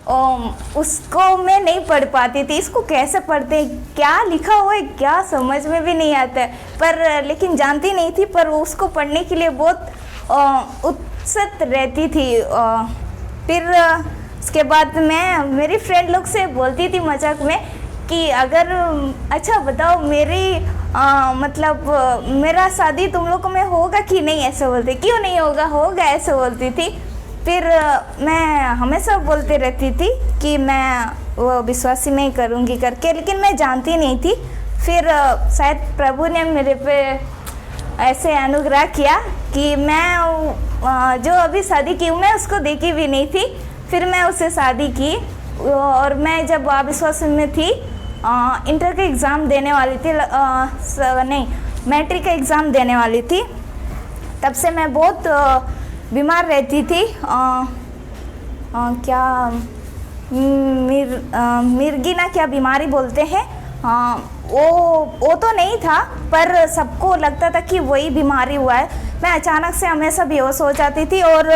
उसको मैं नहीं पढ़ पाती थी। इसको कैसे पढ़ते हैं, क्या लिखा हुआ है क्या समझ में भी नहीं आता है, पर लेकिन जानती नहीं थी, पर उसको पढ़ने के लिए बहुत उत्सुक रहती थी। फिर उसके बाद मैं मेरी फ्रेंड लोग से बोलती थी मजाक में कि अगर अच्छा बताओ मेरी मतलब मेरा शादी तुम लोगों में होगा कि नहीं, ऐसे बोलते। क्यों नहीं होगा, होगा ऐसे बोलती थी। फिर मैं हमेशा बोलती रहती थी कि मैं वो विश्वासी में ही करूँगी करके, लेकिन मैं जानती नहीं थी। फिर शायद प्रभु ने मेरे पे ऐसे अनुग्रह किया कि मैं जो अभी शादी की हूँ मैं उसको देखी भी नहीं थी। फिर मैं उससे शादी की और मैं जब अविश्वास में थी इंटर का एग्ज़ाम देने वाली थी, नहीं मैट्रिक का एग्ज़ाम देने वाली थी। तब से मैं बहुत बीमार रहती थी। क्या मिर्गी ना क्या बीमारी बोलते हैं, वो तो नहीं था, पर सबको लगता था कि वही बीमारी हुआ है। मैं अचानक से हमेशा बेहोश हो जाती थी और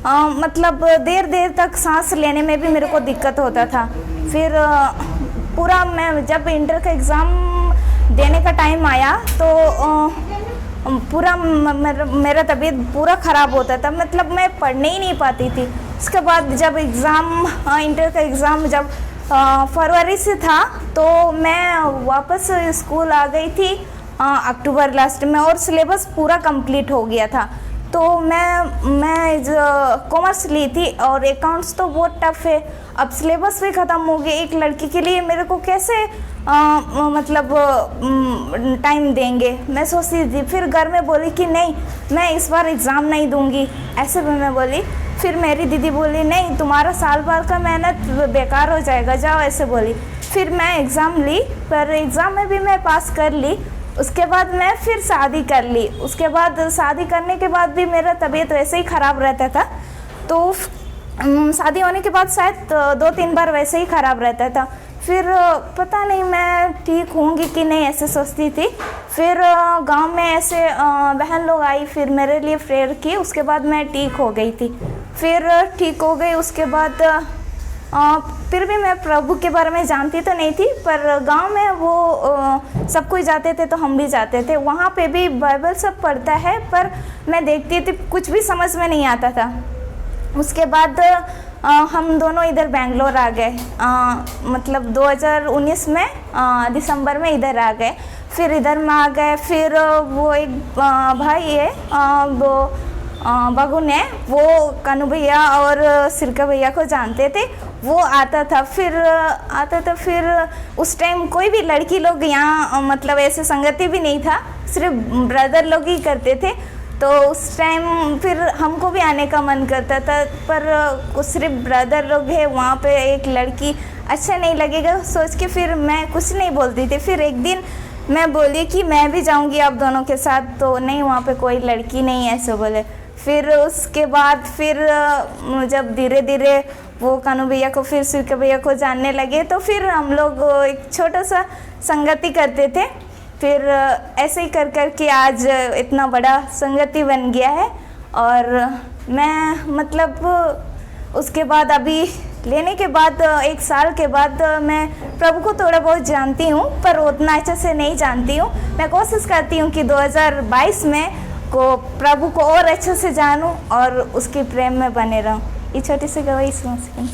मतलब देर देर तक सांस लेने में भी मेरे को दिक्कत होता था। फिर पूरा मैं जब इंटर का एग्ज़ाम देने का टाइम आया तो पूरा मेरा तबीयत पूरा ख़राब होता था, मतलब मैं पढ़ने ही नहीं पाती थी। उसके बाद जब एग्ज़ाम इंटर का एग्ज़ाम जब फरवरी से था तो मैं वापस स्कूल आ गई थी अक्टूबर लास्ट में, और सिलेबस पूरा कंप्लीट हो गया था। तो मैं जो कॉमर्स ली थी और अकाउंट्स तो बहुत टफ है। अब सिलेबस भी ख़त्म हो गया, एक लड़की के लिए मेरे को कैसे मतलब टाइम देंगे, मैं सोचती थी। फिर घर में बोली कि नहीं मैं इस बार एग्ज़ाम नहीं दूंगी, ऐसे भी मैं बोली। फिर मेरी दीदी बोली नहीं तुम्हारा साल भर का मेहनत बेकार हो जाएगा, जाओ, ऐसे बोली। फिर मैं एग्ज़ाम ली, पर एग्ज़ाम में भी मैं पास कर ली। उसके बाद मैं फिर शादी कर ली। उसके बाद शादी करने के बाद भी मेरा तबीयत वैसे ही ख़राब रहता था। तो शादी होने के बाद शायद 2-3 बार वैसे ही ख़राब रहता था। फिर पता नहीं मैं ठीक होंगी कि नहीं, ऐसे सोचती थी। फिर गांव में ऐसे बहन लोग आई, फिर मेरे लिए प्रेयर की। उसके बाद मैं ठीक हो गई थी। फिर ठीक हो गई। उसके बाद फिर भी मैं प्रभु के बारे में जानती तो नहीं थी, पर गांव में वो सब कोई जाते थे तो हम भी जाते थे। वहाँ पे भी बाइबल सब पढ़ता है, पर मैं देखती थी कुछ भी समझ में नहीं आता था। उसके बाद हम दोनों इधर बेंगलोर आ गए, मतलब 2019 में दिसंबर में इधर आ गए। फिर इधर में आ गए। फिर वो एक भाई है वो बगुन है, वो कनु भैया और सिरका भैया को जानते थे, वो आता था। फिर उस टाइम कोई भी लड़की लोग यहाँ मतलब ऐसे संगति भी नहीं था, सिर्फ ब्रदर लोग ही करते थे। तो उस टाइम फिर हमको भी आने का मन करता था, पर सिर्फ ब्रदर लोग है, वहाँ पे एक लड़की अच्छा नहीं लगेगा सोच के फिर मैं कुछ नहीं बोलती थी। फिर एक दिन मैं बोली कि मैं भी जाऊँगी आप दोनों के साथ, तो नहीं वहाँ पे कोई लड़की नहीं ऐसे बोले। फिर उसके बाद फिर जब धीरे धीरे वो कानू भैया को फिर सिरका भैया को जानने लगे, तो फिर हम लोग एक छोटा सा संगति करते थे। फिर ऐसे ही कर कर के आज इतना बड़ा संगति बन गया है। और मैं मतलब उसके बाद अभी लेने के बाद 1 साल के बाद मैं प्रभु को थोड़ा बहुत जानती हूँ, पर उतना अच्छे से नहीं जानती हूँ। मैं कोशिश करती हूँ कि 2022 में को प्रभु को और अच्छे से जानूँ और उसके प्रेम में बने रहूँ। ये छोटी सी गवाही सुन सकें।